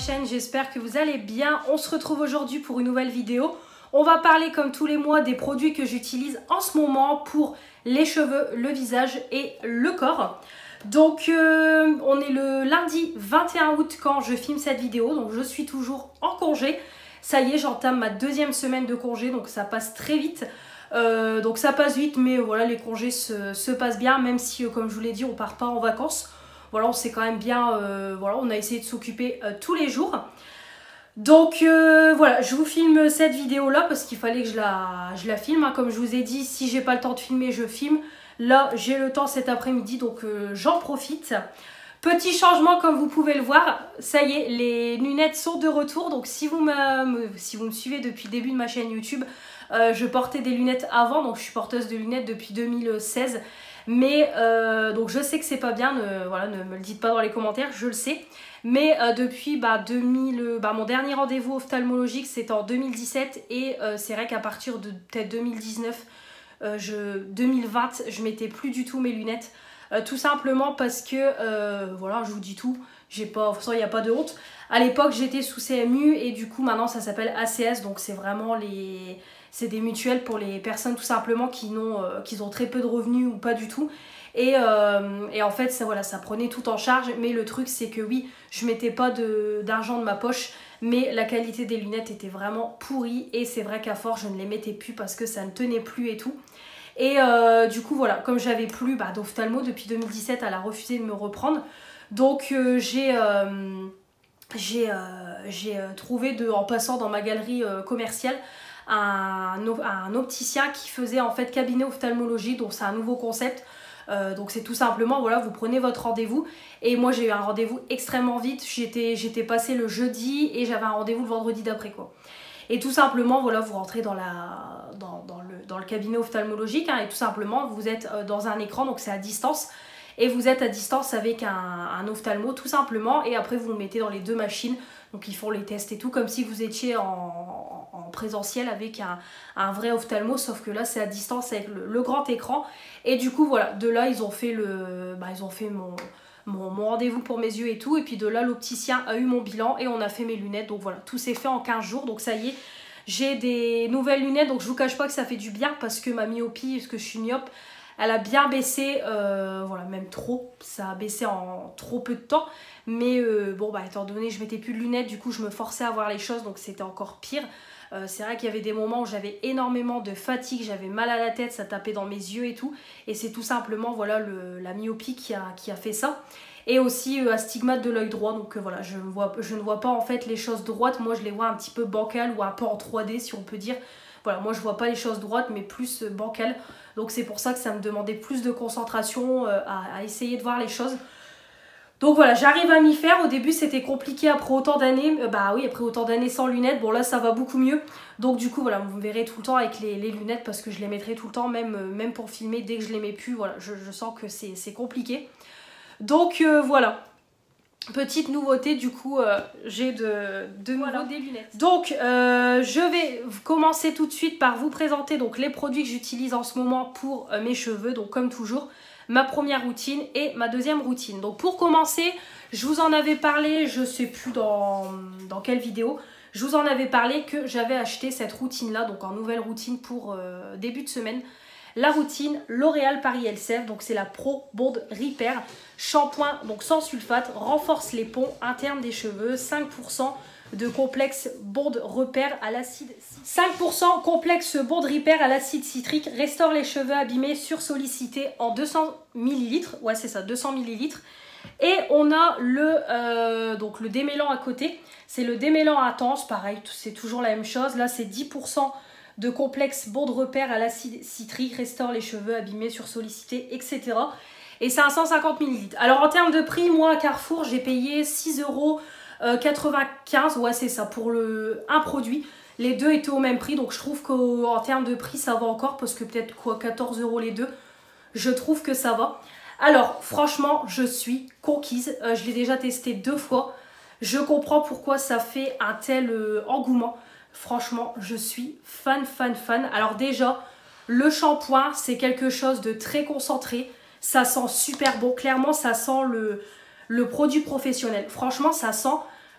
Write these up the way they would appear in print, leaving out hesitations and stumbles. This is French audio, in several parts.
chaîne, j'espère que vous allez bien. On se retrouve aujourd'hui pour une nouvelle vidéo. On va parler comme tous les mois des produits que j'utilise en ce moment pour les cheveux, le visage et le corps. Donc on est le lundi 21 août quand je filme cette vidéo, donc je suis toujours en congé. Ça y est, j'entame ma deuxième semaine de congé, donc ça passe très vite. Donc ça passe vite, mais voilà, les congés se passent bien, même si comme je vous l'ai dit, on part pas en vacances. Voilà, on s'est quand même bien, voilà, on a essayé de s'occuper tous les jours. Donc voilà, je vous filme cette vidéo là parce qu'il fallait que je la filme, hein. Comme je vous ai dit, si j'ai pas le temps de filmer, je filme. Là, j'ai le temps cet après-midi, donc j'en profite. Petit changement, comme vous pouvez le voir, ça y est, les lunettes sont de retour. Donc si vous me suivez depuis le début de ma chaîne YouTube, je portais des lunettes avant, donc je suis porteuse de lunettes depuis 2016. Mais donc je sais que c'est pas bien, voilà, ne me le dites pas dans les commentaires, je le sais. Mais depuis mon dernier rendez-vous ophtalmologique, c'était en 2017. Et c'est vrai qu'à partir de peut-être 2019, 2020, je mettais plus du tout mes lunettes. Tout simplement parce que, voilà, je vous dis tout, j'ai pas, de toute façon il n'y a pas de honte. À l'époque j'étais sous CMU et du coup maintenant ça s'appelle ACS, donc c'est vraiment c'est des mutuelles pour les personnes tout simplement qui ont très peu de revenus ou pas du tout. Et en fait ça, voilà, ça prenait tout en charge, mais le truc c'est que oui, je mettais pas d'argent de ma poche, mais la qualité des lunettes était vraiment pourrie et c'est vrai qu'à force je ne les mettais plus parce que ça ne tenait plus et tout. Et du coup voilà, comme j'avais plus d'ophtalmo depuis 2017, elle a refusé de me reprendre. Donc j'ai trouvé en passant dans ma galerie commerciale un opticien qui faisait en fait cabinet ophtalmologie. Donc c'est un nouveau concept. Donc c'est tout simplement, voilà, vous prenez votre rendez-vous. Et moi j'ai eu un rendez-vous extrêmement vite. J'étais passée le jeudi et j'avais un rendez-vous le vendredi d'après, quoi. Et tout simplement, voilà, vous rentrez dans le cabinet ophtalmologique, hein, et tout simplement, vous êtes dans un écran, donc c'est à distance. Et vous êtes à distance avec un ophtalmo, tout simplement. Et après, vous le mettez dans les deux machines. Donc, ils font les tests et tout, comme si vous étiez en présentiel avec un vrai ophtalmo. Sauf que là, c'est à distance avec le grand écran. Et du coup, voilà, de là, ils ont fait mon rendez-vous pour mes yeux et tout. Et puis de là, l'opticien a eu mon bilan et on a fait mes lunettes. Donc voilà, tout s'est fait en 15 jours. Donc ça y est, j'ai des nouvelles lunettes. Donc je vous cache pas que ça fait du bien parce que ma myopie, parce que je suis myope, elle a bien baissé. Voilà, même trop. Ça a baissé en trop peu de temps. Mais bon, étant donné que je mettais plus de lunettes, du coup, je me forçais à voir les choses. Donc c'était encore pire. C'est vrai qu'il y avait des moments où j'avais énormément de fatigue, j'avais mal à la tête, ça tapait dans mes yeux et tout. Et c'est tout simplement, voilà, la myopie qui a fait ça. Et aussi astigmate de l'œil droit. Donc voilà, je ne vois pas en fait les choses droites. Moi je les vois un petit peu bancales ou un peu en 3D si on peut dire. Voilà, moi je vois pas les choses droites mais plus bancales. Donc c'est pour ça que ça me demandait plus de concentration à essayer de voir les choses. Donc voilà, j'arrive à m'y faire. Au début c'était compliqué après autant d'années. Oui, après autant d'années sans lunettes. Bon là ça va beaucoup mieux. Donc du coup voilà, vous me verrez tout le temps avec les lunettes parce que je les mettrai tout le temps, même pour filmer. Dès que je les mets plus, voilà, je sens que c'est compliqué. Donc voilà, petite nouveauté du coup, j'ai de nouveau des lunettes. Donc je vais commencer tout de suite par vous présenter donc les produits que j'utilise en ce moment pour mes cheveux. Donc comme toujours, ma première routine et ma deuxième routine. Donc pour commencer, je vous en avais parlé, je sais plus dans quelle vidéo, je vous en avais parlé que j'avais acheté cette routine là, donc en nouvelle routine pour début de semaine. La routine L'Oréal Paris LCF, donc c'est la Pro Bond Repair. Shampoing donc sans sulfate, renforce les ponts internes des cheveux, 5% de complexe Bond Repair à l'acide. 5% complexe Bond Repair à l'acide citrique, restaure les cheveux abîmés, sursollicités en 200 ml. Ouais, c'est ça, 200 ml. Et on a donc le démêlant à côté. C'est le démêlant intense, pareil, c'est toujours la même chose. Là, c'est 10% de complexe Bond Repair à l'acide citrique, restaure les cheveux abîmés, sursollicités, etc. Et c'est à 150 ml. Alors en termes de prix, moi à Carrefour, j'ai payé 6,95 €. Ouais, c'est ça, pour un produit. Les deux étaient au même prix, donc je trouve qu'en termes de prix, ça va encore, parce que peut-être quoi, 14 € les deux. Je trouve que ça va. Alors, franchement, je suis conquise. Je l'ai déjà testé 2 fois. Je comprends pourquoi ça fait un tel engouement. Franchement, je suis fan. Alors déjà, le shampoing, c'est quelque chose de très concentré. Ça sent super bon. Clairement, ça sent le produit professionnel. Franchement, ça sent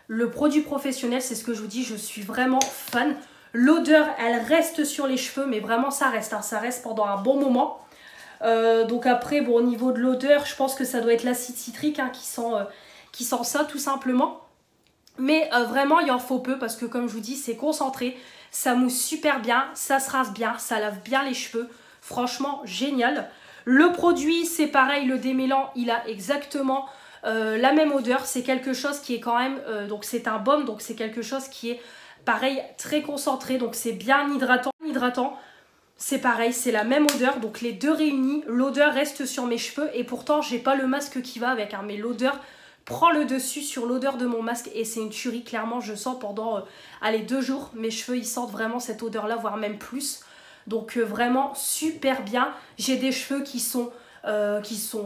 Le produit professionnel, c'est ce que je vous dis, je suis vraiment fan. L'odeur, elle reste sur les cheveux, mais vraiment ça reste, hein, ça reste pendant un bon moment. Donc après, bon, au niveau de l'odeur, je pense que ça doit être l'acide citrique hein, qui sent ça tout simplement. Mais vraiment, il en faut peu parce que comme je vous dis, c'est concentré. Ça mousse super bien, ça se rase bien, ça lave bien les cheveux. Franchement, génial. Le produit, c'est pareil, le démêlant, il a exactement la même odeur. C'est quelque chose qui est quand même... donc c'est un baume, donc c'est quelque chose qui est pareil, très concentré. Donc c'est bien hydratant. C'est pareil, c'est la même odeur. Donc les deux réunis, l'odeur reste sur mes cheveux. Et pourtant, j'ai pas le masque qui va avec. Hein, mais l'odeur prend le dessus sur l'odeur de mon masque. Et c'est une tuerie, clairement, je sens pendant allez, 2 jours. Mes cheveux, ils sentent vraiment cette odeur-là, voire même plus. Donc vraiment super bien. J'ai des cheveux qui sont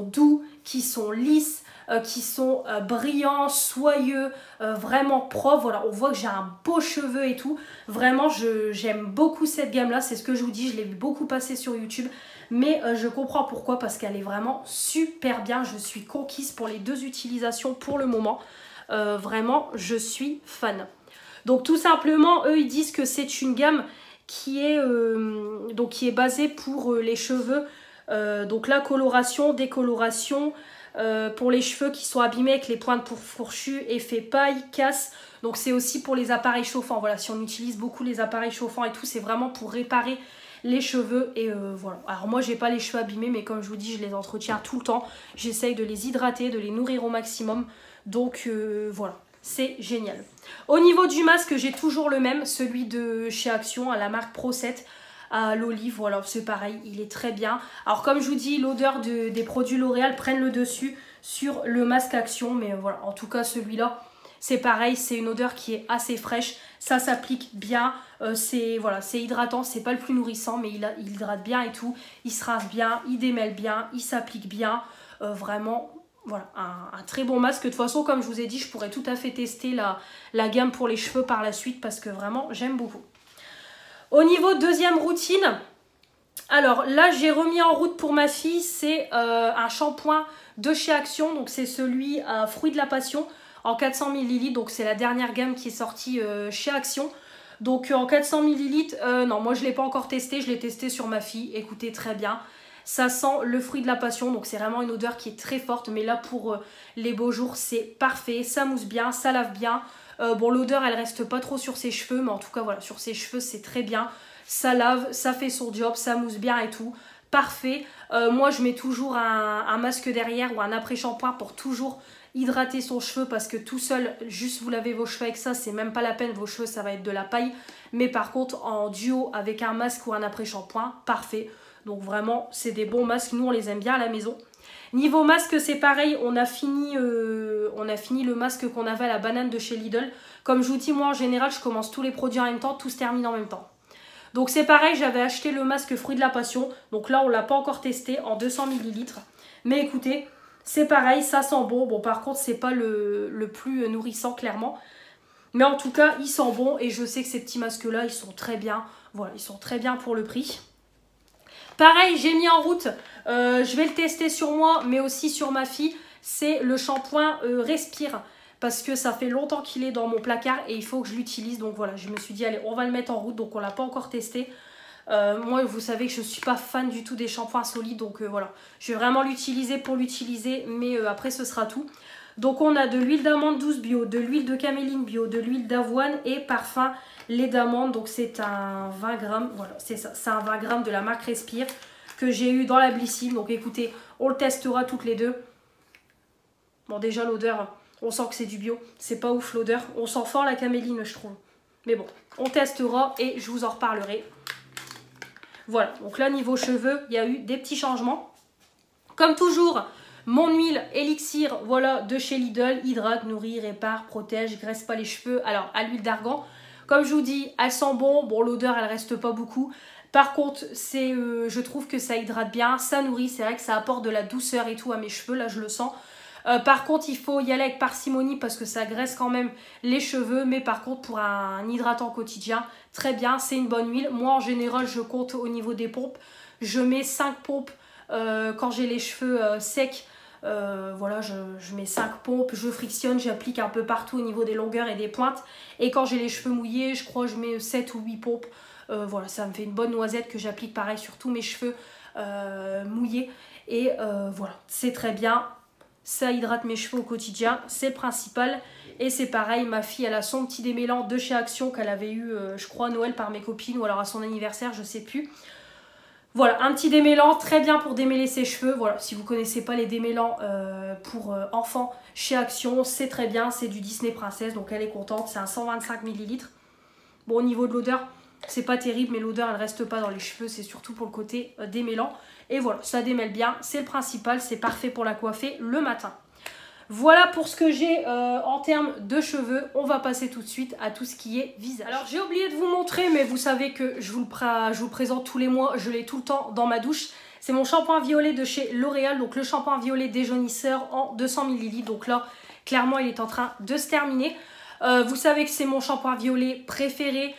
doux, qui sont lisses, qui sont brillants, soyeux, vraiment propres. Voilà, on voit que j'ai un beau cheveu et tout. Vraiment, j'aime beaucoup cette gamme-là. C'est ce que je vous dis, je l'ai vu beaucoup passer sur YouTube. Mais je comprends pourquoi, parce qu'elle est vraiment super bien. Je suis conquise pour les 2 utilisations pour le moment. Vraiment, je suis fan. Donc tout simplement, eux, ils disent que c'est une gamme qui est basée pour les cheveux. Donc la coloration, décoloration, pour les cheveux qui sont abîmés avec les pointes fourchues, effet paille, casse. Donc c'est aussi pour les appareils chauffants. Voilà, si on utilise beaucoup les appareils chauffants et tout, c'est vraiment pour réparer les cheveux. Et voilà. Alors moi, j'ai pas les cheveux abîmés, mais comme je vous dis, je les entretiens tout le temps. J'essaye de les hydrater, de les nourrir au maximum. Donc voilà. C'est génial. Au niveau du masque, j'ai toujours le même, celui de chez Action, à la marque Pro 7, à l'olive. Voilà, c'est pareil, il est très bien. Alors comme je vous dis, l'odeur des produits L'Oréal prennent le dessus sur le masque Action. Mais voilà, en tout cas celui-là, c'est pareil, c'est une odeur qui est assez fraîche. Ça s'applique bien, c'est hydratant, c'est pas le plus nourrissant, mais il hydrate bien et tout. Il se rince bien, il démêle bien, il s'applique bien, vraiment... Voilà, un très bon masque. De toute façon, comme je vous ai dit, je pourrais tout à fait tester la gamme pour les cheveux par la suite parce que vraiment, j'aime beaucoup. Au niveau deuxième routine, alors là, j'ai remis en route pour ma fille, c'est un shampoing de chez Action. Donc, c'est celui à fruits de la passion en 400 ml. Donc, c'est la dernière gamme qui est sortie chez Action. Donc, en 400 ml, non, moi, je ne l'ai pas encore testé. Je l'ai testé sur ma fille. Écoutez, très bien. Ça sent le fruit de la passion, donc c'est vraiment une odeur qui est très forte. Mais là, pour les beaux jours, c'est parfait. Ça mousse bien, ça lave bien. Bon, l'odeur, elle reste pas trop sur ses cheveux. Mais en tout cas, voilà, sur ses cheveux, c'est très bien. Ça lave, ça fait son job, ça mousse bien et tout. Parfait. Moi, je mets toujours un masque derrière ou un après-shampoing pour toujours hydrater son cheveu. Parce que tout seul, juste vous lavez vos cheveux avec ça, c'est même pas la peine. Vos cheveux, ça va être de la paille. Mais par contre, en duo avec un masque ou un après-shampoing, parfait. Donc vraiment, c'est des bons masques. Nous, on les aime bien à la maison. Niveau masque, c'est pareil. On a fini le masque qu'on avait à la banane de chez Lidl. Comme je vous dis, moi, en général, je commence tous les produits en même temps. Tout se termine en même temps. Donc c'est pareil, j'avais acheté le masque fruit de la passion. Donc là, on ne l'a pas encore testé en 200 ml. Mais écoutez, c'est pareil, ça sent bon. Bon, par contre, c'est pas le plus nourrissant, clairement. Mais en tout cas, il sent bon. Et je sais que ces petits masques-là, ils sont très bien. Voilà, ils sont très bien pour le prix. Pareil, j'ai mis en route, je vais le tester sur moi, mais aussi sur ma fille. C'est le shampoing Respire, parce que ça fait longtemps qu'il est dans mon placard et il faut que je l'utilise. Donc voilà, je me suis dit, allez, on va le mettre en route, donc on ne l'a pas encore testé. Moi, vous savez que je ne suis pas fan du tout des shampoings solides, donc voilà. Je vais vraiment l'utiliser pour l'utiliser, mais après, ce sera tout. Donc on a de l'huile d'amande douce bio, de l'huile de caméline bio, de l'huile d'avoine et parfum lait d'amande. Donc c'est un 20 grammes, voilà, c'est ça, c'est un 20 grammes de la marque Respire que j'ai eu dans la Blissim. Donc écoutez, on le testera toutes les deux. Bon, déjà l'odeur, on sent que c'est du bio, c'est pas ouf l'odeur. On sent fort la caméline, je trouve. Mais bon, on testera et je vous en reparlerai. Voilà, donc là niveau cheveux, il y a eu des petits changements. Comme toujours, mon huile élixir, voilà, de chez Lidl, hydrate, nourrit, répare, protège, graisse pas les cheveux. Alors, à l'huile d'argan, comme je vous dis, elle sent bon. Bon, l'odeur, elle reste pas beaucoup. Par contre, je trouve que ça hydrate bien, ça nourrit. C'est vrai que ça apporte de la douceur et tout à mes cheveux, là, je le sens. Par contre, il faut y aller avec parcimonie parce que ça graisse quand même les cheveux. Mais par contre, pour un hydratant quotidien, très bien, c'est une bonne huile. Moi, en général, je compte au niveau des pompes. Je mets 5 pompes quand j'ai les cheveux secs Voilà, je mets 5 pompes, je frictionne, j'applique un peu partout au niveau des longueurs et des pointes. Et quand j'ai les cheveux mouillés, je crois que je mets 7 ou 8 pompes. Voilà, ça me fait une bonne noisette que j'applique pareil sur tous mes cheveux mouillés. Et voilà, c'est très bien. Ça hydrate mes cheveux au quotidien, c'est le principal. Et c'est pareil, ma fille, elle a son petit démêlant de chez Action qu'elle avait eu, je crois, à Noël par mes copines ou alors à son anniversaire, je sais plus. Voilà, un petit démêlant, très bien pour démêler ses cheveux. Voilà, si vous ne connaissez pas les démêlants pour enfants chez Action, c'est très bien, c'est du Disney Princess, donc elle est contente, c'est un 125 ml. Bon, au niveau de l'odeur, c'est pas terrible, mais l'odeur, elle reste pas dans les cheveux, c'est surtout pour le côté démêlant. Et voilà, ça démêle bien, c'est le principal, c'est parfait pour la coiffer le matin. Voilà pour ce que j'ai en termes de cheveux. On va passer tout de suite à tout ce qui est visage. Alors j'ai oublié de vous montrer, mais vous savez que je vous le présente tous les mois. Je l'ai tout le temps dans ma douche. C'est mon shampoing violet de chez L'Oréal. Donc le shampoing violet déjaunisseur en 200 ml. Donc là, clairement, il est en train de se terminer. Vous savez que c'est mon shampoing violet préféré.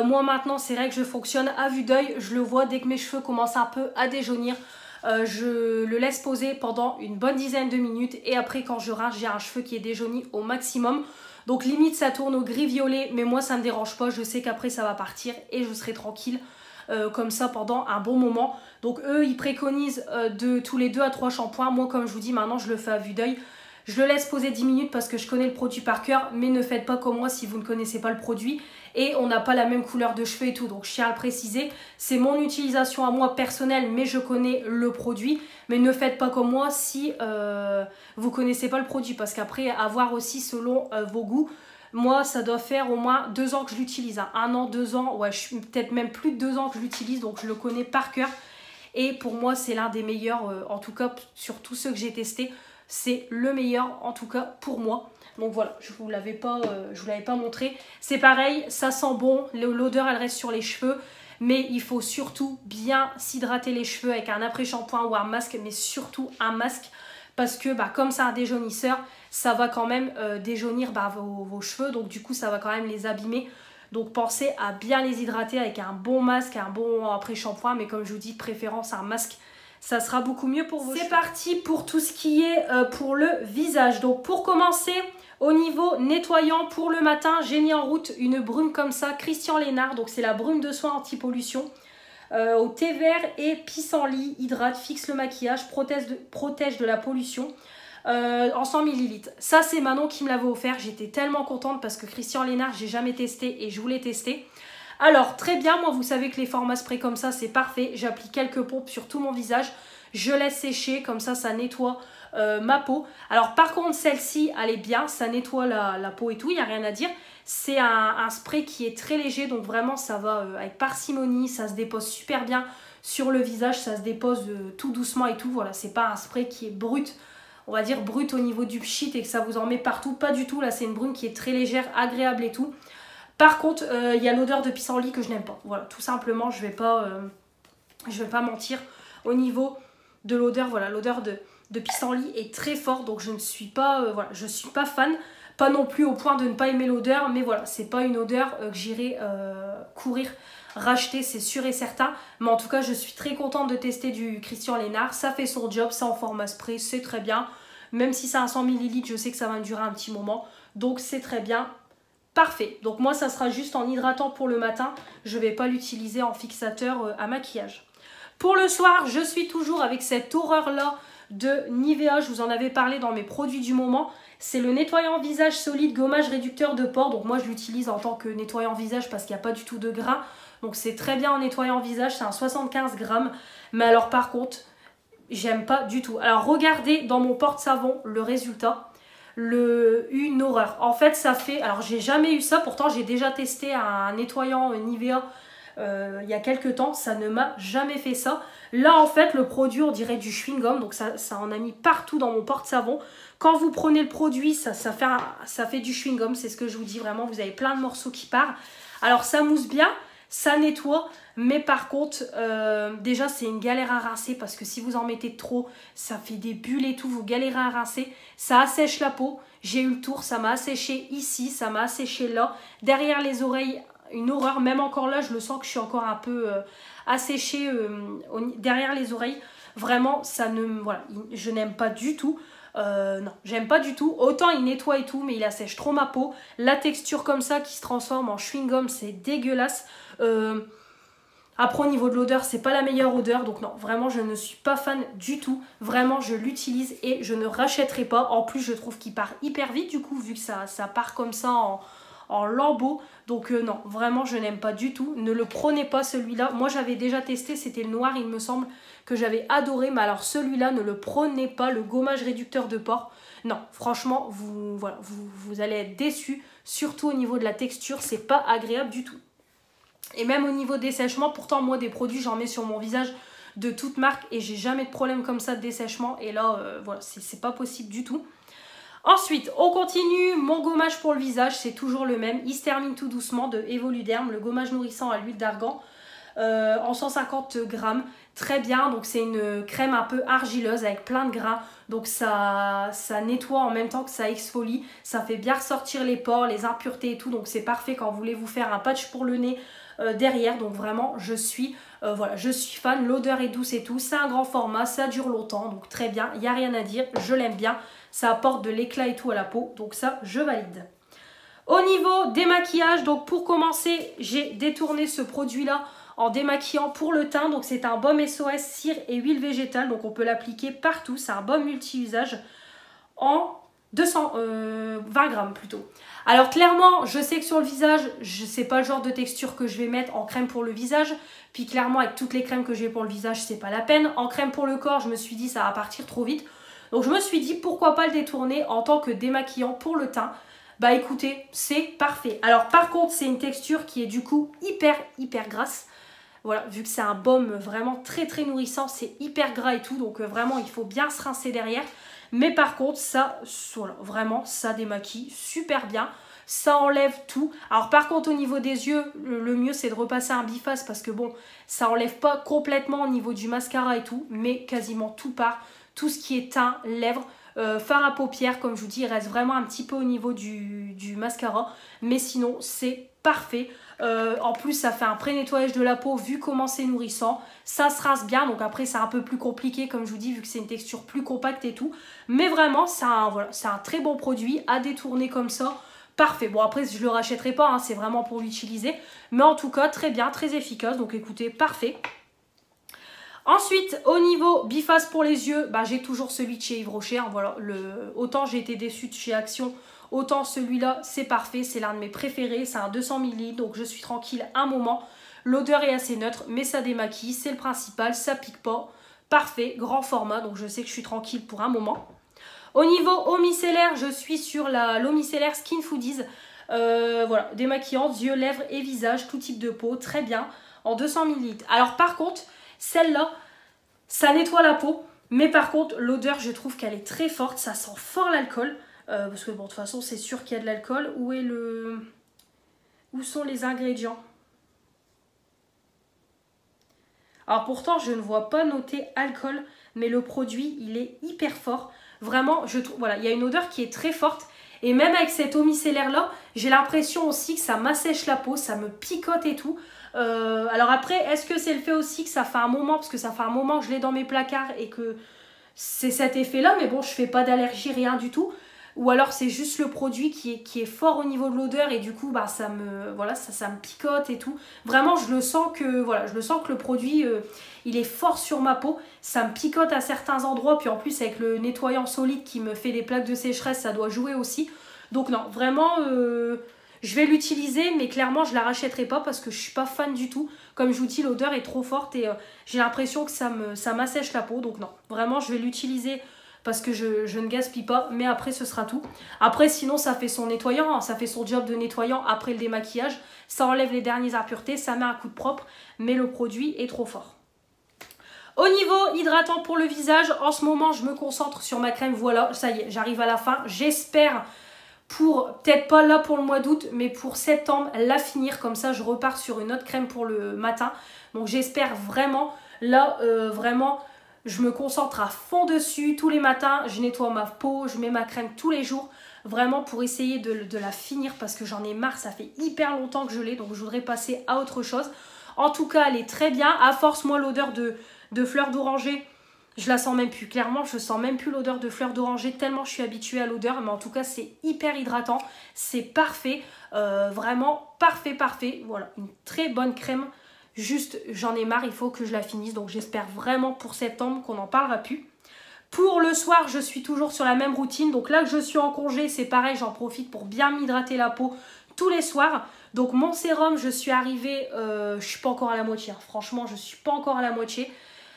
Moi maintenant, c'est vrai que je fonctionne à vue d'œil. Je le vois dès que mes cheveux commencent un peu à déjaunir. Je le laisse poser pendant une bonne dizaine de minutes et après quand je rince, j'ai un cheveu qui est déjauni au maximum. Donc limite ça tourne au gris violet, mais moi ça me dérange pas, je sais qu'après ça va partir et je serai tranquille comme ça pendant un bon moment. Donc eux ils préconisent de tous les 2 à 3 shampoings. Moi comme je vous dis maintenant je le fais à vue d'œil. Je le laisse poser 10 minutes parce que je connais le produit par cœur, mais ne faites pas comme moi si vous ne connaissez pas le produit. Et on n'a pas la même couleur de cheveux et tout, donc je tiens à le préciser. C'est mon utilisation à moi personnelle, mais je connais le produit. Mais ne faites pas comme moi si vous ne connaissez pas le produit, parce qu'après, à voir aussi selon vos goûts. Moi, ça doit faire au moins 2 ans que je l'utilise. Hein. 1 an, 2 ans, ouais, peut-être même plus de 2 ans que je l'utilise, donc je le connais par cœur. Et pour moi, c'est l'un des meilleurs, en tout cas sur tous ceux que j'ai testés. C'est le meilleur en tout cas pour moi. Donc voilà, je vous l'avais pas montré. C'est pareil, ça sent bon, l'odeur elle reste sur les cheveux. Mais il faut surtout bien s'hydrater les cheveux avec un après-shampoing ou un masque. Mais surtout un masque parce que comme c'est un déjaunisseur, ça va quand même déjaunir vos cheveux. Donc du coup ça va quand même les abîmer. Donc pensez à bien les hydrater avec un bon masque, un bon après-shampoing. Mais comme je vous dis, de préférence un masque. Ça sera beaucoup mieux pour vos cheveux. C'est parti pour tout ce qui est pour le visage. Donc pour commencer, au niveau nettoyant pour le matin, j'ai mis en route une brume comme ça, Christian Lénard. Donc c'est la brume de soin anti-pollution. Au thé vert et pissenlit, hydrate, fixe le maquillage, protège de la pollution. En 100 ml. Ça c'est Manon qui me l'avait offert. J'étais tellement contente parce que Christian Lénard, j'ai jamais testé et je voulais tester. Alors très bien, moi vous savez que les formats spray comme ça c'est parfait. J'applique quelques pompes sur tout mon visage. Je laisse sécher, comme ça nettoie ma peau. Alors par contre celle-ci elle est bien, ça nettoie la peau et tout, il n'y a rien à dire. C'est un spray qui est très léger, donc vraiment ça va avec parcimonie, ça se dépose super bien sur le visage, ça se dépose tout doucement et tout. Voilà, c'est pas un spray qui est brut, on va dire brut au niveau du pchit et que ça vous en met partout, pas du tout. Là c'est une brume qui est très légère, agréable et tout. Par contre, il y a l'odeur de pissenlit que je n'aime pas. Voilà, tout simplement, je vais pas mentir. Au niveau de l'odeur, voilà, l'odeur de pissenlit est très forte, donc je ne suis pas, voilà, je suis pas fan. Pas non plus au point de ne pas aimer l'odeur, mais voilà, c'est pas une odeur que j'irai courir racheter, c'est sûr et certain. Mais en tout cas, je suis très contente de tester du Christian Lénard. Ça fait son job, c'est en format spray, c'est très bien. Même si c'est un 100 ml, je sais que ça va me durer un petit moment, donc c'est très bien. Parfait, donc moi ça sera juste en hydratant pour le matin, je ne vais pas l'utiliser en fixateur à maquillage. Pour le soir, je suis toujours avec cette horreur là de Nivea, je vous en avais parlé dans mes produits du moment. C'est le nettoyant visage solide gommage réducteur de pores, donc moi je l'utilise en tant que nettoyant visage parce qu'il n'y a pas du tout de gras. Donc c'est très bien en nettoyant visage, c'est un 75 grammes, mais alors par contre, j'aime pas du tout. Alors regardez dans mon porte-savon le résultat. Une horreur. En fait ça fait, alors j'ai jamais eu ça, pourtant j'ai déjà testé un nettoyant Nivea il y a quelques temps, ça ne m'a jamais fait ça. Là en fait le produit on dirait du chewing-gum, donc ça en a mis partout dans mon porte-savon. Quand vous prenez le produit ça fait du chewing-gum, c'est ce que je vous dis, vraiment vous avez plein de morceaux qui partent. Alors ça mousse bien, ça nettoie, mais par contre déjà c'est une galère à rincer parce que si vous en mettez trop ça fait des bulles et tout, vous galérez à rincer, ça assèche la peau. J'ai eu le tour, ça m'a asséché ici, ça m'a asséché là, derrière les oreilles, une horreur. Même encore là je le sens que je suis encore un peu asséchée derrière les oreilles. Vraiment, ça ne... Voilà, je n'aime pas du tout. Non, j'aime pas du tout. Autant il nettoie et tout, mais il assèche trop ma peau. La texture comme ça qui se transforme en chewing-gum, c'est dégueulasse. Après, au niveau de l'odeur, c'est pas la meilleure odeur. Donc non, vraiment, je ne suis pas fan du tout. Vraiment, je l'utilise et je ne rachèterai pas. En plus, je trouve qu'il part hyper vite du coup, vu que ça part comme ça en lambeaux. Donc non, vraiment, je n'aime pas du tout. Ne le prenez pas celui-là. Moi, j'avais déjà testé, c'était le noir, il me semble, que j'avais adoré. Mais alors, celui-là, ne le prenez pas, le gommage réducteur de pores. Non, franchement, voilà, vous allez être déçus. Surtout au niveau de la texture, c'est pas agréable du tout. Et même au niveau des dessèchement, pourtant moi des produits j'en mets sur mon visage de toute marque et j'ai jamais de problème comme ça de dessèchement. Et là voilà, c'est pas possible du tout. Ensuite on continue, mon gommage pour le visage c'est toujours le même, il se termine tout doucement, de Evoluderm, le gommage nourrissant à l'huile d'argan en 150 grammes. Très bien, donc c'est une crème un peu argileuse avec plein de gras. Donc ça nettoie en même temps que ça exfolie. Ça fait bien ressortir les pores, les impuretés et tout. Donc c'est parfait quand vous voulez vous faire un patch pour le nez derrière. Donc vraiment je suis fan. L'odeur est douce et tout. C'est un grand format, ça dure longtemps. Donc très bien, il n'y a rien à dire. Je l'aime bien. Ça apporte de l'éclat et tout à la peau. Donc ça, je valide. Au niveau des maquillages, donc pour commencer, j'ai détourné ce produit-là en démaquillant pour le teint. Donc c'est un baume SOS cire et huile végétale. Donc on peut l'appliquer partout. C'est un baume multi-usage en 20 grammes plutôt. Alors clairement, je sais que sur le visage, c'est pas le genre de texture que je vais mettre en crème pour le visage. Puis clairement, avec toutes les crèmes que j'ai pour le visage, c'est pas la peine. En crème pour le corps, je me suis dit ça va partir trop vite. Donc je me suis dit pourquoi pas le détourner en tant que démaquillant pour le teint. Bah écoutez, c'est parfait. Alors par contre, c'est une texture qui est du coup hyper grasse. Voilà, vu que c'est un baume vraiment très nourrissant, c'est hyper gras et tout. Donc vraiment, il faut bien se rincer derrière. Mais par contre, ça, voilà, vraiment, ça démaquille super bien. Ça enlève tout. Alors par contre, au niveau des yeux, le mieux, c'est de repasser un biface parce que bon, ça enlève pas complètement au niveau du mascara et tout. Mais quasiment tout part. Tout ce qui est teint, lèvres, fard à paupières, comme je vous dis, il reste vraiment un petit peu au niveau du mascara. Mais sinon, c'est parfait. En plus, ça fait un pré-nettoyage de la peau vu comment c'est nourrissant. Ça se rince bien. Donc après, c'est un peu plus compliqué, comme je vous dis, vu que c'est une texture plus compacte et tout. Mais vraiment, c'est un très bon produit à détourner comme ça. Parfait. Bon, après, je ne le rachèterai pas. Hein, c'est vraiment pour l'utiliser. Mais en tout cas, très bien, très efficace. Donc écoutez, parfait. Ensuite, au niveau biface pour les yeux, bah, j'ai toujours celui de chez Yves Rocher. Hein, voilà, autant j'ai été déçue de chez Action, autant celui-là, c'est parfait. C'est l'un de mes préférés. C'est un 200 ml, donc je suis tranquille un moment. L'odeur est assez neutre, mais ça démaquille. C'est le principal, ça pique pas. Parfait, grand format, donc je sais que je suis tranquille pour un moment. Au niveau eau micellaire, je suis sur l'eau micellaire Skin Foodies. Voilà, démaquillante, yeux, lèvres et visage, tout type de peau, très bien, en 200 ml. Alors par contre, celle-là, ça nettoie la peau, mais par contre, l'odeur, je trouve qu'elle est très forte. Ça sent fort l'alcool, parce que bon, de toute façon, c'est sûr qu'il y a de l'alcool. Où sont les ingrédients? Alors pourtant, je ne vois pas noté alcool, mais le produit, il est hyper fort. Vraiment, je trouve, voilà, il y a une odeur qui est très forte. Et même avec cette eau micellaire-là, j'ai l'impression aussi que ça m'assèche la peau, ça me picote et tout. Alors après, est-ce que c'est le fait aussi que ça fait un moment, parce que ça fait un moment que je l'ai dans mes placards et que c'est cet effet-là, mais bon, je fais pas d'allergie, rien du tout. Ou alors c'est juste le produit qui est fort au niveau de l'odeur et du coup bah, ça me picote et tout. Vraiment je le sens que le produit il est fort sur ma peau. Ça me picote à certains endroits, puis en plus avec le nettoyant solide qui me fait des plaques de sécheresse, ça doit jouer aussi. Donc non, vraiment je vais l'utiliser, mais clairement je la rachèterai pas parce que je suis pas fan du tout. Comme je vous dis, l'odeur est trop forte et j'ai l'impression que ça m'assèche la peau. Donc non, vraiment je vais l'utiliser parce que je ne gaspille pas, mais après ce sera tout. Après sinon ça fait son nettoyant, hein, ça fait son job de nettoyant après le démaquillage, ça enlève les dernières impuretés, ça met un coup de propre, mais le produit est trop fort. Au niveau hydratant pour le visage, en ce moment je me concentre sur ma crème, voilà, ça y est, j'arrive à la fin, j'espère peut-être pas là pour le mois d'août, mais pour septembre, la finir, comme ça je repars sur une autre crème pour le matin. Donc j'espère vraiment, là vraiment, je me concentre à fond dessus tous les matins, je nettoie ma peau, je mets ma crème tous les jours, vraiment pour essayer de la finir parce que j'en ai marre, ça fait hyper longtemps que je l'ai, donc je voudrais passer à autre chose. En tout cas, elle est très bien, à force, moi l'odeur de fleurs d'oranger, Je la sens même plus. Clairement, je sens même plus l'odeur de fleur d'oranger tellement je suis habituée à l'odeur. Mais en tout cas, c'est hyper hydratant. C'est parfait. Vraiment parfait, parfait. Voilà, une très bonne crème. Juste, j'en ai marre. Il faut que je la finisse. Donc, j'espère vraiment pour septembre qu'on n'en parlera plus. Pour le soir, je suis toujours sur la même routine. Donc là que je suis en congé, c'est pareil. J'en profite pour bien m'hydrater la peau tous les soirs. Donc mon sérum, je suis arrivée... je suis pas encore à la moitié. Hein. Franchement, je suis pas encore à la moitié.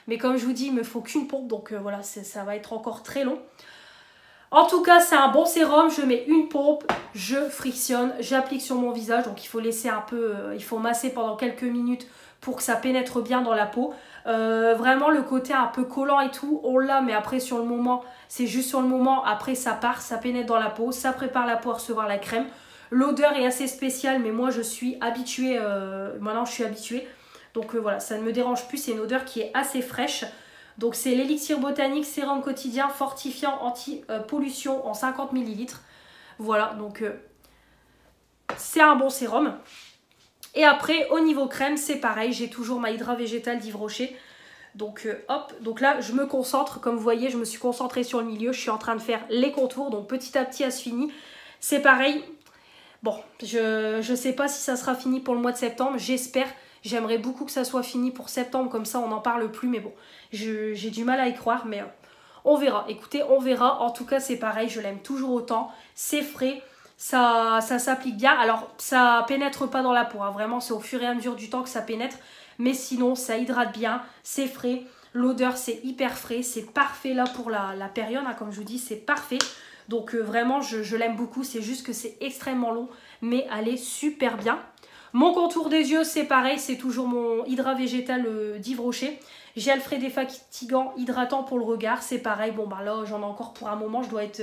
Mais comme je vous dis, il me faut qu'une pompe, donc voilà, ça va être encore très long. En tout cas, c'est un bon sérum, je mets une pompe, je frictionne, j'applique sur mon visage. Donc il faut laisser un peu, il faut masser pendant quelques minutes pour que ça pénètre bien dans la peau. Vraiment le côté un peu collant et tout, on l'a, mais après sur le moment, c'est juste sur le moment, après ça part, ça pénètre dans la peau, ça prépare la peau à recevoir la crème. L'odeur est assez spéciale, mais moi je suis habituée, maintenant je suis habituée. Donc voilà, ça ne me dérange plus, c'est une odeur qui est assez fraîche. Donc c'est l'élixir botanique sérum quotidien fortifiant anti-pollution en 50 ml. Voilà, donc c'est un bon sérum. Et après, au niveau crème, c'est pareil, j'ai toujours ma Hydra végétale d'Yves Rocher. Donc hop, donc là je me concentre, comme vous voyez, je me suis concentrée sur le milieu, je suis en train de faire les contours, donc petit à petit elle se finit. C'est pareil, bon, je sais pas si ça sera fini pour le mois de septembre, j'espère. J'aimerais beaucoup que ça soit fini pour septembre, comme ça on n'en parle plus, mais bon, j'ai du mal à y croire, mais on verra. Écoutez, on verra. En tout cas, c'est pareil, je l'aime toujours autant. C'est frais, ça s'applique bien. Alors, ça pénètre pas dans la peau, hein. Vraiment, c'est au fur et à mesure du temps que ça pénètre. Mais sinon, ça hydrate bien, c'est frais. L'odeur, c'est hyper frais, c'est parfait là pour la période, hein, comme je vous dis, c'est parfait. Donc vraiment, je l'aime beaucoup, c'est juste que c'est extrêmement long, mais elle est super bien. Mon contour des yeux, c'est pareil, c'est toujours mon Hydra végétal d'Yves Rocher. Gel frais défatigant, hydratant pour le regard, c'est pareil. Bon, bah là, j'en ai encore pour un moment, je dois être...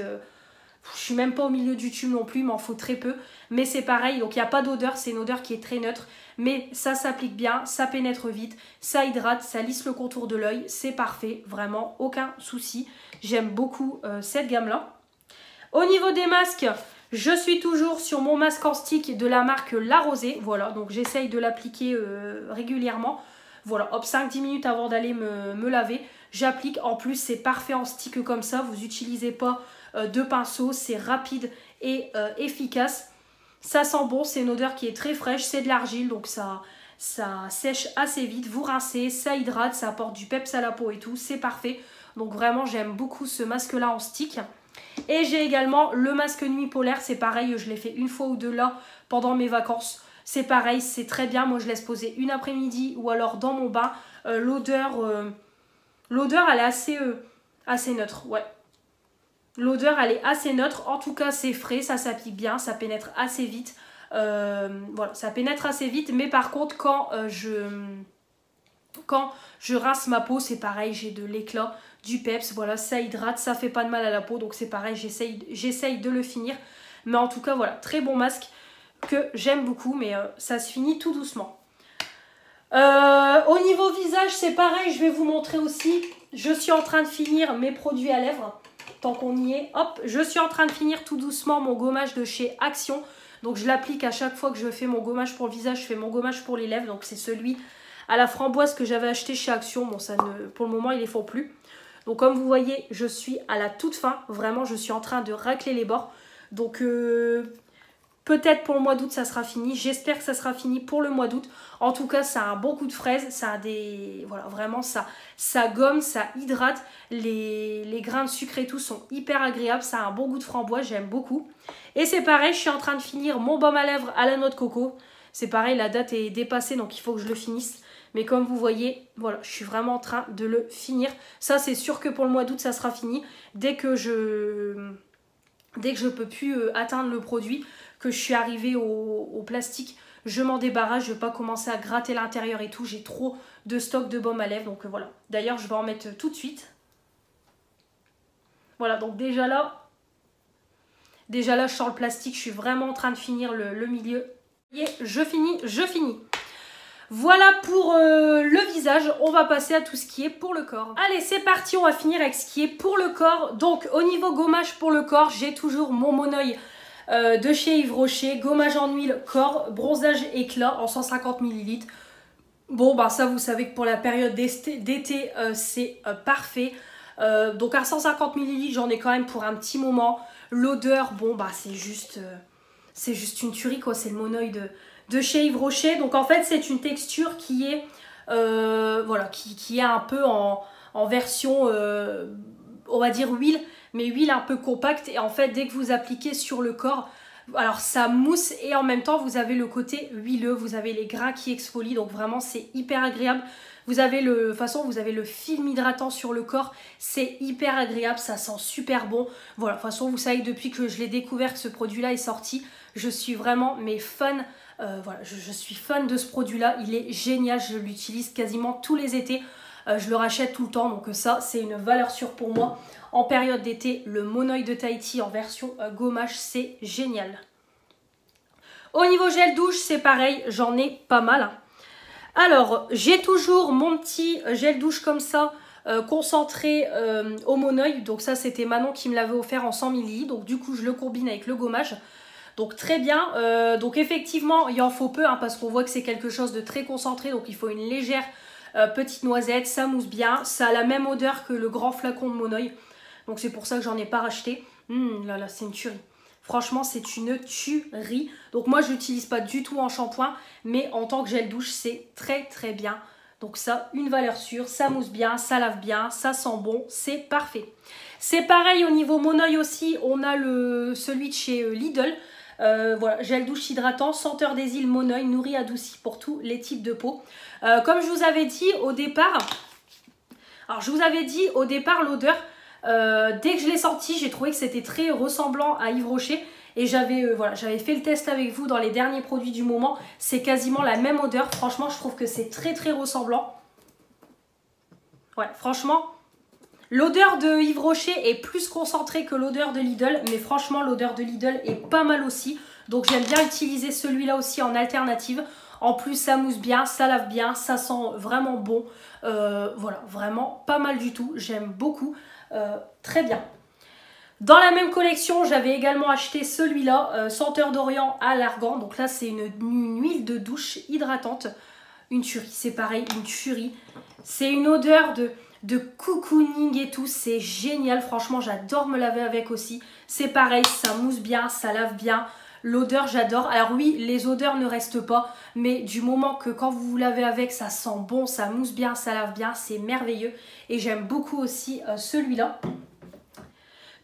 je suis même pas au milieu du tube non plus, il m'en faut très peu. Mais c'est pareil, donc il n'y a pas d'odeur, c'est une odeur qui est très neutre. Mais ça s'applique bien, ça pénètre vite, ça hydrate, ça lisse le contour de l'œil. C'est parfait, vraiment, aucun souci. J'aime beaucoup cette gamme-là. Au niveau des masques... Je suis toujours sur mon masque en stick de la marque La Rosée. Voilà, donc j'essaye de l'appliquer régulièrement. Voilà, hop, 5-10 minutes avant d'aller me laver. J'applique. En plus, c'est parfait en stick comme ça. Vous n'utilisez pas de pinceau. C'est rapide et efficace. Ça sent bon. C'est une odeur qui est très fraîche. C'est de l'argile, donc ça sèche assez vite. Vous rincez, ça hydrate, ça apporte du peps à la peau et tout. C'est parfait. Donc vraiment, j'aime beaucoup ce masque-là en stick. Et j'ai également le masque nuit polaire, c'est pareil, je l'ai fait une fois ou deux là pendant mes vacances. C'est pareil, c'est très bien, moi je laisse poser une après-midi ou alors dans mon bain. L'odeur elle est assez neutre, ouais. L'odeur elle est assez neutre, en tout cas c'est frais, ça s'applique bien, ça pénètre assez vite. Voilà, ça pénètre assez vite, mais par contre quand je rince ma peau, c'est pareil, j'ai de l'éclat, du peps, voilà, ça hydrate, ça fait pas de mal à la peau, donc c'est pareil, j'essaye de le finir. Mais en tout cas, voilà, très bon masque que j'aime beaucoup, mais ça se finit tout doucement. Au niveau visage, c'est pareil, je vais vous montrer aussi. Je suis en train de finir mes produits à lèvres, tant qu'on y est. Hop, je suis en train de finir tout doucement mon gommage de chez Action. Donc je l'applique à chaque fois que je fais mon gommage pour le visage, je fais mon gommage pour les lèvres. Donc c'est celui à la framboise que j'avais acheté chez Action. Bon, ça ne, pour le moment, ils ne les font plus. Donc comme vous voyez, je suis à la toute fin. Vraiment, je suis en train de racler les bords. Donc peut-être pour le mois d'août, ça sera fini. J'espère que ça sera fini pour le mois d'août. En tout cas, ça a un bon coup de fraise. Ça a des... Voilà, vraiment, ça gomme, ça hydrate. Les grains de sucre et tout sont hyper agréables. Ça a un bon goût de framboise, j'aime beaucoup. Et c'est pareil, je suis en train de finir mon baume à lèvres à la noix de coco. C'est pareil, la date est dépassée, donc il faut que je le finisse. Mais comme vous voyez, voilà, je suis vraiment en train de le finir. Ça, c'est sûr que pour le mois d'août, ça sera fini. Dès que je peux plus atteindre le produit, que je suis arrivée au plastique, je m'en débarrasse. Je ne vais pas commencer à gratter l'intérieur et tout. J'ai trop de stock de baume à lèvres. Donc voilà. D'ailleurs, je vais en mettre tout de suite. Voilà, donc déjà là, je sors le plastique. Je suis vraiment en train de finir le milieu. Et je finis. Voilà pour le visage, on va passer à tout ce qui est pour le corps. Allez, c'est parti, on va finir avec ce qui est pour le corps. Donc, au niveau gommage pour le corps, j'ai toujours mon Moneuil de chez Yves Rocher. Gommage en huile corps, bronzage éclat en 150 ml. Bon, bah ça, vous savez que pour la période d'été, c'est parfait. Donc à 150 ml, j'en ai quand même pour un petit moment. L'odeur, bon, bah c'est juste une tuerie, quoi. C'est le monoeil de chez Yves Rocher. Donc en fait, c'est une texture qui est, voilà, qui est un peu en version, on va dire huile, mais huile un peu compacte. Et en fait, dès que vous appliquez sur le corps, alors ça mousse et en même temps vous avez le côté huileux, vous avez les grains qui exfolient, donc vraiment c'est hyper agréable. Vous avez de toute façon vous avez le film hydratant sur le corps, c'est hyper agréable, ça sent super bon. Voilà, de toute façon vous savez que depuis que je l'ai découvert, que ce produit là est sorti, je suis vraiment fan. Voilà, je suis fan de ce produit là, il est génial, je l'utilise quasiment tous les étés. Je le rachète tout le temps, donc ça c'est une valeur sûre pour moi. En période d'été, le monoeil de Tahiti en version gommage, c'est génial. Au niveau gel douche, c'est pareil, j'en ai pas mal. Alors, j'ai toujours mon petit gel douche comme ça, concentré au monoeil. Donc ça, c'était Manon qui me l'avait offert en 100 ml. Donc du coup, je le combine avec le gommage. Donc très bien. Donc effectivement, il en faut peu, hein, parce qu'on voit que c'est quelque chose de très concentré. Donc il faut une légère petite noisette, ça mousse bien. Ça a la même odeur que le grand flacon de monoeil. Donc c'est pour ça que j'en ai pas racheté. Là là, c'est une tuerie. Franchement, c'est une tuerie. Donc moi, je l'utilise pas du tout en shampoing, mais en tant que gel douche, c'est très très bien. Donc ça, une valeur sûre, ça mousse bien, ça lave bien, ça sent bon, c'est parfait. C'est pareil au niveau monoeil aussi, on a celui de chez Lidl. Voilà, gel douche hydratant, senteur des îles monoeil, nourri adouci pour tous les types de peau. Comme je vous avais dit au départ, l'odeur, dès que je l'ai senti, j'ai trouvé que c'était très ressemblant à Yves Rocher. Et j'avais fait le test avec vous dans les derniers produits du moment. C'est quasiment la même odeur. Franchement, je trouve que c'est très très ressemblant. Ouais, franchement, l'odeur de Yves Rocher est plus concentrée que l'odeur de Lidl. Mais franchement, l'odeur de Lidl est pas mal aussi. Donc j'aime bien utiliser celui-là aussi en alternative. En plus, ça mousse bien, ça lave bien, ça sent vraiment bon. Voilà, vraiment pas mal du tout. J'aime beaucoup. Très bien. Dans la même collection, j'avais également acheté celui-là, senteur d'Orient à l'argan. Donc là, c'est une huile de douche hydratante. Une tuerie, c'est pareil, une tuerie. C'est une odeur de cocooning et tout, c'est génial. Franchement, j'adore me laver avec aussi. C'est pareil, ça mousse bien, ça lave bien. L'odeur, j'adore. Alors oui, les odeurs ne restent pas, mais du moment que quand vous vous lavez avec, ça sent bon, ça mousse bien, ça lave bien, c'est merveilleux. Et j'aime beaucoup aussi celui-là.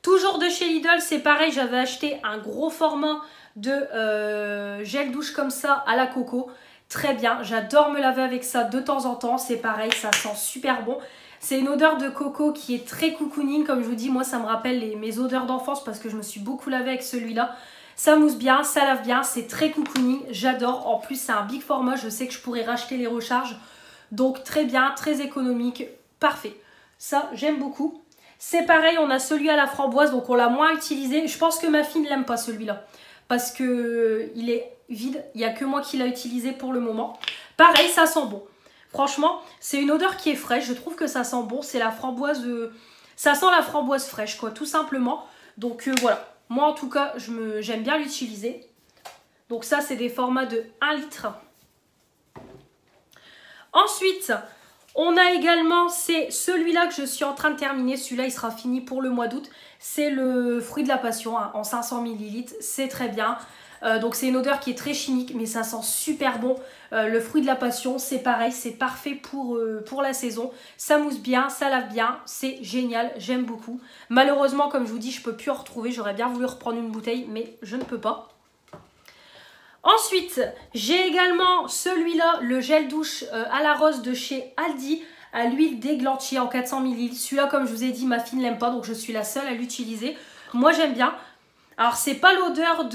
Toujours de chez Lidl, c'est pareil, j'avais acheté un gros format de gel douche comme ça à la coco. Très bien, j'adore me laver avec ça de temps en temps, c'est pareil, ça sent super bon. C'est une odeur de coco qui est très cocooning, comme je vous dis, moi ça me rappelle mes odeurs d'enfance parce que je me suis beaucoup lavée avec celui-là. Ça mousse bien, ça lave bien, c'est très cocooning, j'adore. En plus, c'est un big format, je sais que je pourrais racheter les recharges. Donc très bien, très économique, parfait. Ça, j'aime beaucoup. C'est pareil, on a celui à la framboise, donc on l'a moins utilisé. Je pense que ma fille ne l'aime pas celui-là, parce que il est vide. Il n'y a que moi qui l'a utilisé pour le moment. Pareil, ça sent bon. Franchement, c'est une odeur qui est fraîche. Je trouve que ça sent bon. C'est la framboise... Ça sent la framboise fraîche, quoi, tout simplement. Donc voilà. Moi, en tout cas, j'aime bien l'utiliser. Donc ça, c'est des formats de 1 litre. Ensuite, on a également, c'est celui-là que je suis en train de terminer. Celui-là, il sera fini pour le mois d'août. C'est le fruit de la passion, hein, en 500 ml. C'est très bien. Donc c'est une odeur qui est très chimique, mais ça sent super bon. Le fruit de la passion, c'est pareil, c'est parfait pour la saison. Ça mousse bien, ça lave bien, c'est génial, j'aime beaucoup. Malheureusement, comme je vous dis, je ne peux plus en retrouver. J'aurais bien voulu reprendre une bouteille, mais je ne peux pas. Ensuite, j'ai également celui-là, le gel douche à la rose de chez Aldi, à l'huile d'églantier en 400 ml. Celui-là, comme je vous ai dit, ma fille ne l'aime pas, donc je suis la seule à l'utiliser. Moi, j'aime bien. Alors, c'est pas l'odeur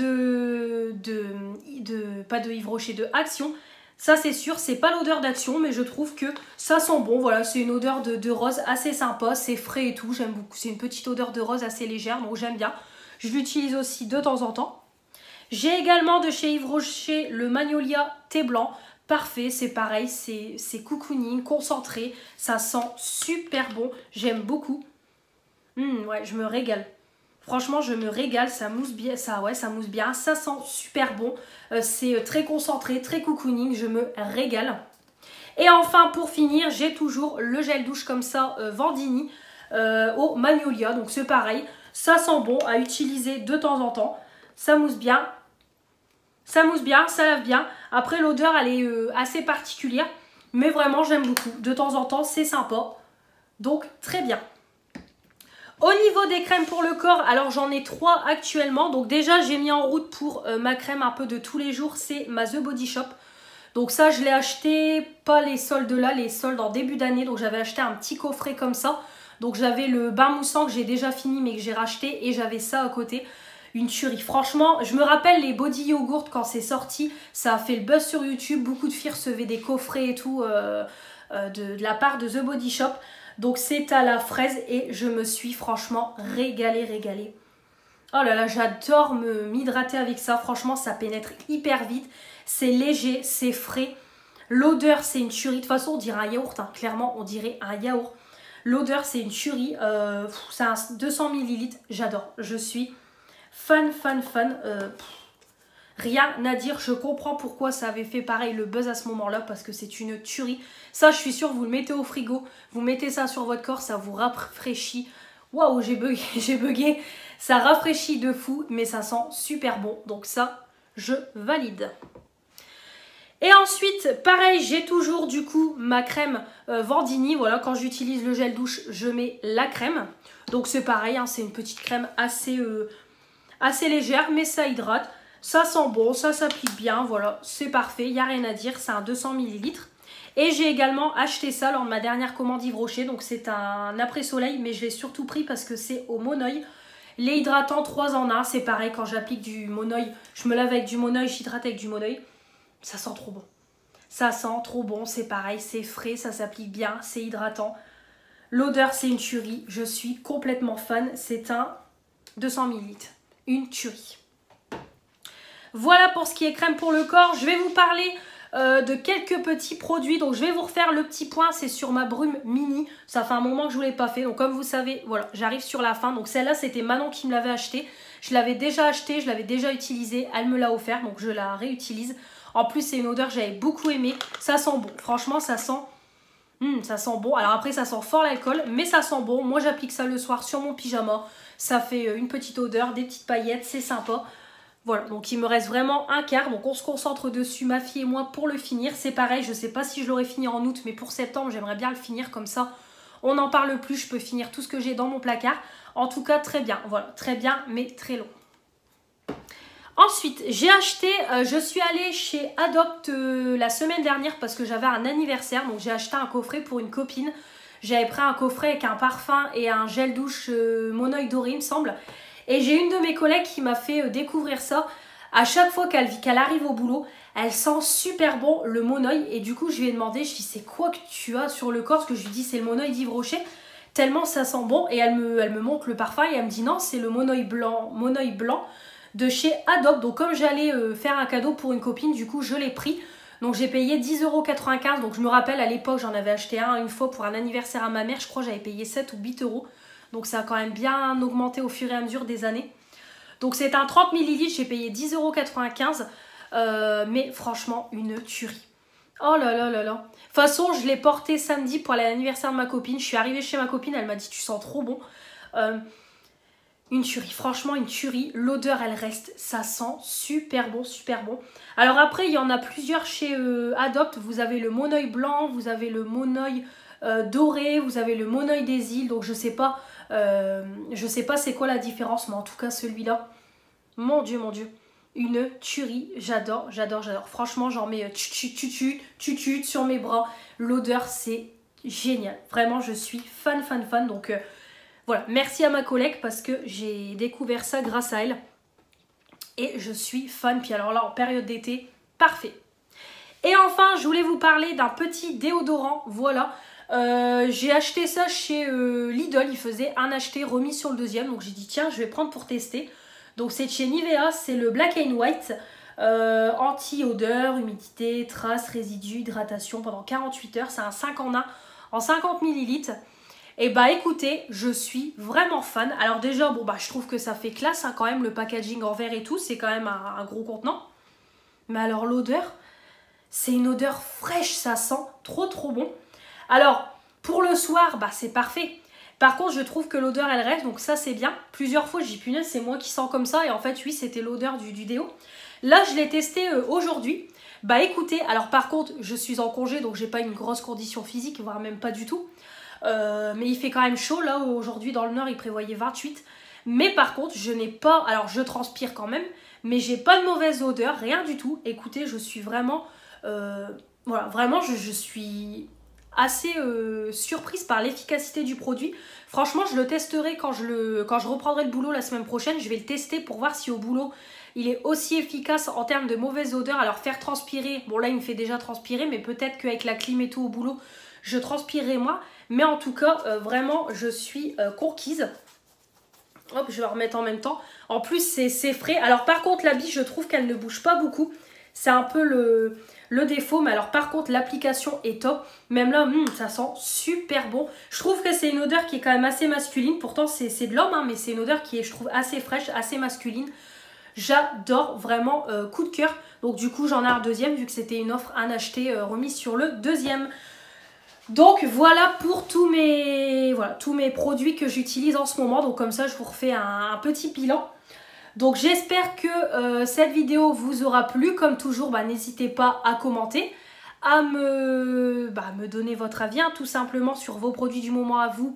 pas de Yves Rocher, de Action. Ça, c'est sûr, c'est pas l'odeur d'Action, mais je trouve que ça sent bon. Voilà, c'est une odeur de rose assez sympa, c'est frais et tout, j'aime beaucoup. C'est une petite odeur de rose assez légère, donc j'aime bien. Je l'utilise aussi de temps en temps. J'ai également de chez Yves Rocher le Magnolia thé blanc. Parfait, c'est pareil, c'est cocooning, concentré. Ça sent super bon, j'aime beaucoup. Ouais, je me régale. Franchement, je me régale, ça mousse bien, ça mousse bien, ça sent super bon. C'est très concentré, très cocooning, je me régale. Et enfin pour finir, j'ai toujours le gel douche comme ça Vandini au Magnolia. Donc c'est pareil, ça sent bon à utiliser de temps en temps. Ça mousse bien, ça lave bien. Après l'odeur elle est assez particulière, mais vraiment j'aime beaucoup. De temps en temps c'est sympa, donc très bien. Au niveau des crèmes pour le corps, alors j'en ai 3 actuellement. Donc déjà j'ai mis en route pour ma crème un peu de tous les jours, c'est ma The Body Shop. Donc ça je l'ai acheté, pas les soldes là, les soldes en début d'année. Donc j'avais acheté un petit coffret comme ça. Donc j'avais le bain moussant que j'ai déjà fini mais que j'ai racheté, et j'avais ça à côté. Une tuerie. Franchement, je me rappelle les body yogurt quand c'est sorti, ça a fait le buzz sur YouTube. Beaucoup de filles recevaient des coffrets et tout de la part de The Body Shop. Donc c'est à la fraise et je me suis franchement régalée. Oh là là, j'adore m'hydrater avec ça. Franchement, ça pénètre hyper vite. C'est léger, c'est frais. L'odeur, c'est une tuerie. De toute façon, on dirait un yaourt. Hein. Clairement, on dirait un yaourt. L'odeur, c'est une tuerie. C'est un 200 ml. J'adore. Je suis fan. Rien à dire. Je comprends pourquoi ça avait fait pareil le buzz à ce moment-là, parce que c'est une tuerie. Ça, je suis sûre, vous le mettez au frigo. Vous mettez ça sur votre corps, ça vous rafraîchit. Waouh, j'ai bugué. Ça rafraîchit de fou, mais ça sent super bon. Donc ça, je valide. Et ensuite, pareil, j'ai toujours du coup ma crème Vandini. Voilà, quand j'utilise le gel douche, je mets la crème. Donc c'est pareil, hein, c'est une petite crème assez légère, mais ça hydrate. Ça sent bon, ça s'applique bien, voilà, c'est parfait, il n'y a rien à dire, c'est un 200 ml. Et j'ai également acheté ça lors de ma dernière commande Yves Rocher, donc c'est un après-soleil, mais je l'ai surtout pris parce que c'est au Monoeil. Les hydratants 3 en 1, c'est pareil, quand j'applique du Monoeil, je me lave avec du Monoeil, j'hydrate avec du Monoeil. Ça sent trop bon. Ça sent trop bon, c'est pareil, c'est frais, ça s'applique bien, c'est hydratant. L'odeur, c'est une tuerie, je suis complètement fan, c'est un 200 ml. Une tuerie. Voilà pour ce qui est crème pour le corps. Je vais vous parler de quelques petits produits. Donc je vais vous refaire le petit point, c'est sur ma brume mini. Ça fait un moment que je ne vous l'ai pas fait. Donc comme vous savez, voilà, j'arrive sur la fin. Donc celle-là, c'était Manon qui me l'avait achetée. Je l'avais déjà achetée, je l'avais déjà utilisée. Elle me l'a offert, donc je la réutilise. En plus, c'est une odeur que j'avais beaucoup aimée. Ça sent bon. Franchement, ça sent bon. Alors après, ça sent fort l'alcool, mais ça sent bon. Moi, j'applique ça le soir sur mon pyjama. Ça fait une petite odeur, des petites paillettes, c'est sympa. Voilà, donc il me reste vraiment un quart. Donc on se concentre dessus, ma fille et moi, pour le finir. C'est pareil, je ne sais pas si je l'aurai fini en août, mais pour septembre, j'aimerais bien le finir. Comme ça, on n'en parle plus. Je peux finir tout ce que j'ai dans mon placard. En tout cas, très bien. Voilà, très bien, mais très long. Ensuite, j'ai acheté, je suis allée chez Adopt la semaine dernière parce que j'avais un anniversaire. Donc j'ai acheté un coffret pour une copine. J'avais pris un coffret avec un parfum et un gel douche Monoeil doré, il me semble. Et j'ai une de mes collègues qui m'a fait découvrir ça. À chaque fois qu'elle arrive au boulot, elle sent super bon le Monoeil. Et du coup, je lui ai demandé, je lui ai dit, c'est quoi que tu as sur le corps? Parce que je lui ai dit, c'est le Monoeil d'Yves Rocher. Tellement ça sent bon. Et elle me montre le parfum et elle me dit, non, c'est le Monoeil blanc de chez Adopt. Donc comme j'allais faire un cadeau pour une copine, du coup, je l'ai pris. Donc j'ai payé 10,95 €. Donc je me rappelle, à l'époque, j'en avais acheté un une fois pour un anniversaire à ma mère. Je crois que j'avais payé 7 ou 8 €. Donc ça a quand même bien augmenté au fur et à mesure des années. Donc c'est un 30 ml, j'ai payé 10,95 €. Mais franchement, une tuerie. Oh là là là là. De toute façon, je l'ai porté samedi pour l'anniversaire de ma copine. Je suis arrivée chez ma copine, elle m'a dit, tu sens trop bon. Une tuerie, franchement une tuerie. L'odeur, elle reste, ça sent super bon, super bon. Alors après, il y en a plusieurs chez Adopt. Vous avez le Monoeil blanc, vous avez le Monoeil doré, vous avez le Monoeil des îles. Donc je sais pas c'est quoi la différence, mais en tout cas celui-là, mon Dieu, une tuerie. J'adore. Franchement, j'en mets tutut sur mes bras. L'odeur, c'est génial. Vraiment, je suis fan. Donc voilà, merci à ma collègue parce que j'ai découvert ça grâce à elle. Et je suis fan. Puis alors là, en période d'été, parfait. Et enfin, je voulais vous parler d'un petit déodorant. Voilà. J'ai acheté ça chez Lidl. Il faisait un acheté remis sur le deuxième. Donc j'ai dit, tiens, je vais prendre pour tester. Donc c'est de chez Nivea. C'est le Black and White. Anti-odeur, humidité, traces, résidus, hydratation pendant 48 heures. C'est un 5 en 1 en 50 ml. Et bah écoutez, je suis vraiment fan. Alors déjà, bon bah je trouve que ça fait classe hein, quand même, le packaging en verre et tout, c'est quand même un gros contenant. Mais alors l'odeur, C'est une odeur fraîche, ça sent trop bon. Alors, pour le soir, bah c'est parfait. Par contre, je trouve que l'odeur, elle reste, donc ça, c'est bien. Plusieurs fois, j'ai dit, punaise, c'est moi qui sens comme ça. Et en fait, oui, c'était l'odeur du déo. Là, je l'ai testé aujourd'hui. Bah écoutez, alors par contre, je suis en congé, donc j'ai pas une grosse condition physique, voire même pas du tout. Mais il fait quand même chaud, là, aujourd'hui, dans le nord, il prévoyait 28. Mais par contre, je n'ai pas... Alors, je transpire quand même, mais j'ai pas de mauvaise odeur, rien du tout. Écoutez, je suis vraiment... voilà, vraiment, je suis assez surprise par l'efficacité du produit. Franchement, je le testerai quand je reprendrai le boulot la semaine prochaine. Je vais le tester pour voir si au boulot, il est aussi efficace en termes de mauvaise odeur. Alors, faire transpirer, bon là, il me fait déjà transpirer, mais peut-être qu'avec la clim et tout au boulot, je transpirerai moins. Mais en tout cas, vraiment, je suis conquise. Hop, je vais remettre en même temps. En plus, c'est frais. Alors, par contre, la bille, je trouve qu'elle ne bouge pas beaucoup. C'est un peu le défaut. Mais alors, par contre, l'application est top. Même là, ça sent super bon. Je trouve que c'est une odeur qui est quand même assez masculine. Pourtant, c'est de l'homme, hein, mais c'est une odeur qui est, je trouve, assez fraîche, assez masculine. J'adore, vraiment, coup de cœur. Donc, du coup, j'en ai un deuxième, vu que c'était une offre à acheter remise sur le deuxième. Donc voilà pour tous mes produits que j'utilise en ce moment. Donc comme ça, je vous refais un petit bilan. Donc j'espère que cette vidéo vous aura plu. Comme toujours, n'hésitez pas à commenter, à me donner votre avis, hein, tout simplement sur vos produits du moment à vous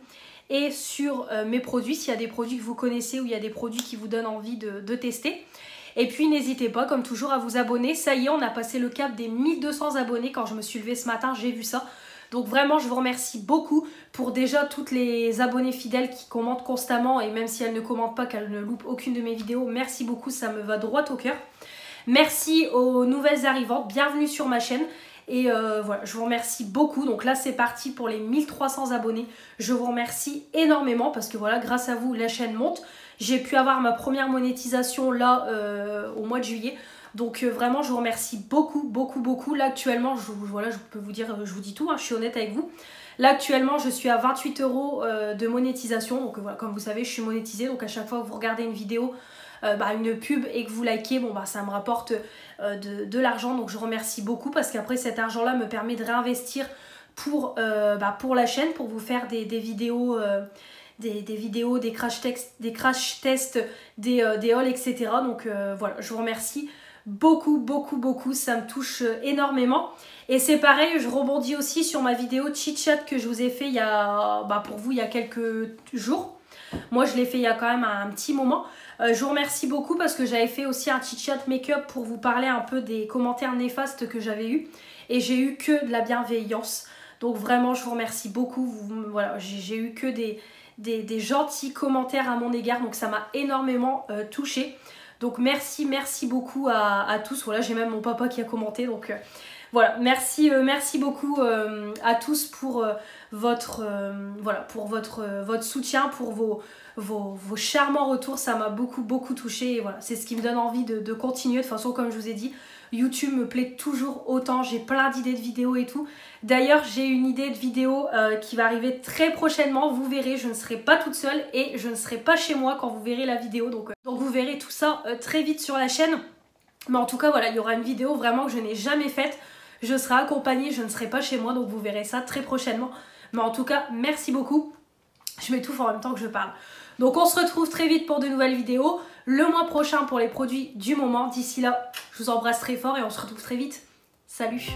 et sur mes produits. S'il y a des produits que vous connaissez ou il y a des produits qui vous donnent envie de tester. Et puis n'hésitez pas, comme toujours, à vous abonner. Ça y est, on a passé le cap des 1200 abonnés. Quand je me suis levée ce matin, j'ai vu ça. Donc vraiment, je vous remercie beaucoup pour déjà toutes les abonnés fidèles qui commentent constamment. Et même si elles ne commentent pas, qu'elles ne loupent aucune de mes vidéos, merci beaucoup, ça me va droit au cœur. Merci aux nouvelles arrivantes, bienvenue sur ma chaîne. Et voilà, je vous remercie beaucoup. Donc là, c'est parti pour les 1300 abonnés. Je vous remercie énormément parce que voilà, grâce à vous, la chaîne monte. J'ai pu avoir ma première monétisation là au mois de juillet. Donc vraiment, je vous remercie beaucoup. Là, actuellement, voilà, je peux vous dire, je vous dis tout, hein, je suis honnête avec vous. Là, actuellement, je suis à 28 € de monétisation. Donc voilà, comme vous savez, je suis monétisée. Donc à chaque fois que vous regardez une vidéo, une pub et que vous likez, ça me rapporte de l'argent. Donc je remercie beaucoup parce qu'après, cet argent-là me permet de réinvestir pour la chaîne, pour vous faire des vidéos... Des vidéos, des crash tests, des hauls, etc. Donc voilà, je vous remercie beaucoup, ça me touche énormément. Et c'est pareil, je rebondis aussi sur ma vidéo chit-chat que je vous ai fait pour vous il y a quelques jours. Moi, je l'ai fait il y a quand même un petit moment. Je vous remercie beaucoup parce que j'avais fait aussi un chit-chat make-up pour vous parler un peu des commentaires néfastes que j'avais eu. Et j'ai eu que de la bienveillance. Donc vraiment, je vous remercie beaucoup. Voilà, j'ai eu que des gentils commentaires à mon égard, donc ça m'a énormément touchée. Donc merci beaucoup à tous. Voilà, j'ai même mon papa qui a commenté, donc voilà, merci beaucoup à tous pour votre soutien, pour vos charmants retours. Ça m'a beaucoup touchée et voilà, c'est ce qui me donne envie de continuer. De toute façon, comme je vous ai dit, YouTube me plaît toujours autant, j'ai plein d'idées de vidéos et tout. D'ailleurs, j'ai une idée de vidéo qui va arriver très prochainement, vous verrez, je ne serai pas toute seule et je ne serai pas chez moi quand vous verrez la vidéo. Donc vous verrez tout ça très vite sur la chaîne. Mais en tout cas, voilà, il y aura une vidéo vraiment que je n'ai jamais faite. Je serai accompagnée, je ne serai pas chez moi, donc vous verrez ça très prochainement. Mais en tout cas, merci beaucoup. Je m'étouffe en même temps que je parle. Donc on se retrouve très vite pour de nouvelles vidéos. Le mois prochain pour les produits du moment. D'ici là, je vous embrasse très fort et on se retrouve très vite. Salut!